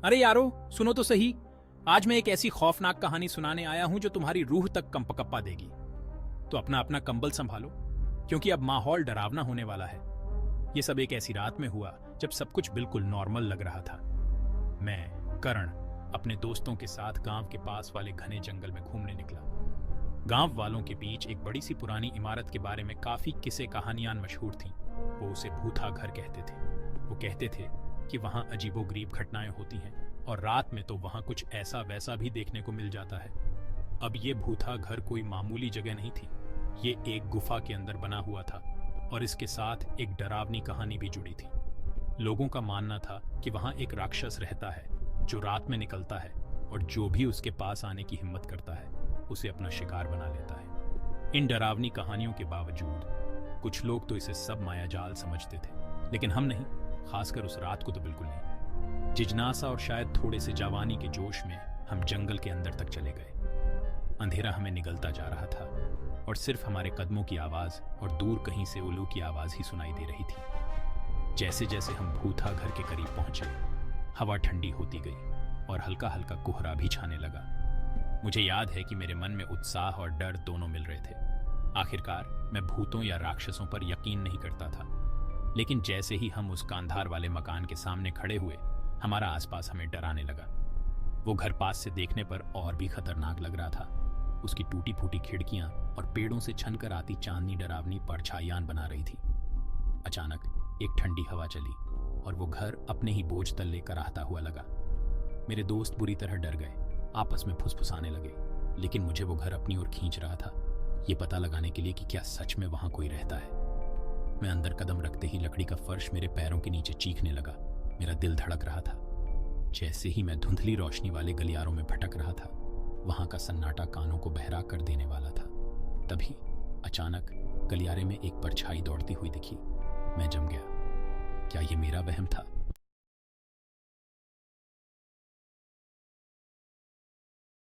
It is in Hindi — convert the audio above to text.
अरे यारो, सुनो तो सही। आज मैं एक ऐसी खौफनाक कहानी सुनाने आया हूं जो तुम्हारी रूह तक कंपकप्पा देगी। तो अपना अपना कंबल संभालो, क्योंकि अब माहौल डरावना होने वाला है। ये सब एक ऐसी रात में हुआ जब सब कुछ बिल्कुल नॉर्मल लग रहा था। मैं करण अपने दोस्तों के साथ गांव के पास वाले घने जंगल में घूमने निकला। गांव वालों के बीच एक बड़ी सी पुरानी इमारत के बारे में काफी किस्से कहानियां मशहूर थीं। वो उसे भूथा घर कहते थे। वो कहते थे कि वहां अजीबोगरीब घटनाएं होती हैं और रात में तो वहां कुछ ऐसा वैसा भी देखने को मिल जाता है। अब ये भूथा घर कोई मामूली जगह नहीं थी। ये एक गुफा के अंदर बना हुआ था और इसके साथ एक डरावनी कहानी भी जुड़ी थी। लोगों का मानना था कि वहां एक राक्षस रहता है जो रात में निकलता है और जो भी उसके पास आने की हिम्मत करता है उसे अपना शिकार बना लेता है। इन डरावनी कहानियों के बावजूद कुछ लोग तो इसे सब मायाजाल समझते थे, लेकिन हम नहीं, खासकर उस रात को तो बिल्कुल नहीं। जिज्ञासा और शायद थोड़े से जवानी के जोश में हम जंगल के अंदर तक चले गए। अंधेरा हमें निगलता जा रहा था और सिर्फ हमारे कदमों की आवाज और दूर कहीं से उल्लू की आवाज ही सुनाई दे रही थी। जैसे जैसे हम भूथा घर के करीब पहुंचे, हवा ठंडी होती गई और हल्का हल्का कोहरा भी छाने लगा। मुझे याद है कि मेरे मन में उत्साह और डर दोनों मिल रहे थे। आखिरकार मैं भूतों या राक्षसों पर यकीन नहीं करता था, लेकिन जैसे ही हम उस कांधार वाले मकान के सामने खड़े हुए, हमारा आसपास हमें डराने लगा। वो घर पास से देखने पर और भी खतरनाक लग रहा था। उसकी टूटी फूटी खिड़कियां और पेड़ों से छनकर आती चांदनी डरावनी परछाइयां बना रही थी। अचानक एक ठंडी हवा चली और वो घर अपने ही बोझ तल लेकर आता हुआ लगा। मेरे दोस्त बुरी तरह डर गए, आपस में फुसफुसाने लगे, लेकिन मुझे वो घर अपनी ओर खींच रहा था, ये पता लगाने के लिए कि क्या सच में वहां कोई रहता है। मैं अंदर कदम रखते ही लकड़ी का फर्श मेरे पैरों के नीचे चीखने लगा। मेरा दिल धड़क रहा था। जैसे ही मैं धुंधली रोशनी वाले गलियारों में भटक रहा था, वहां का सन्नाटा कानों को बहरा कर देने वाला था। तभी अचानक गलियारे में एक परछाई दौड़ती हुई दिखी। मैं जम गया। क्या ये मेरा वहम था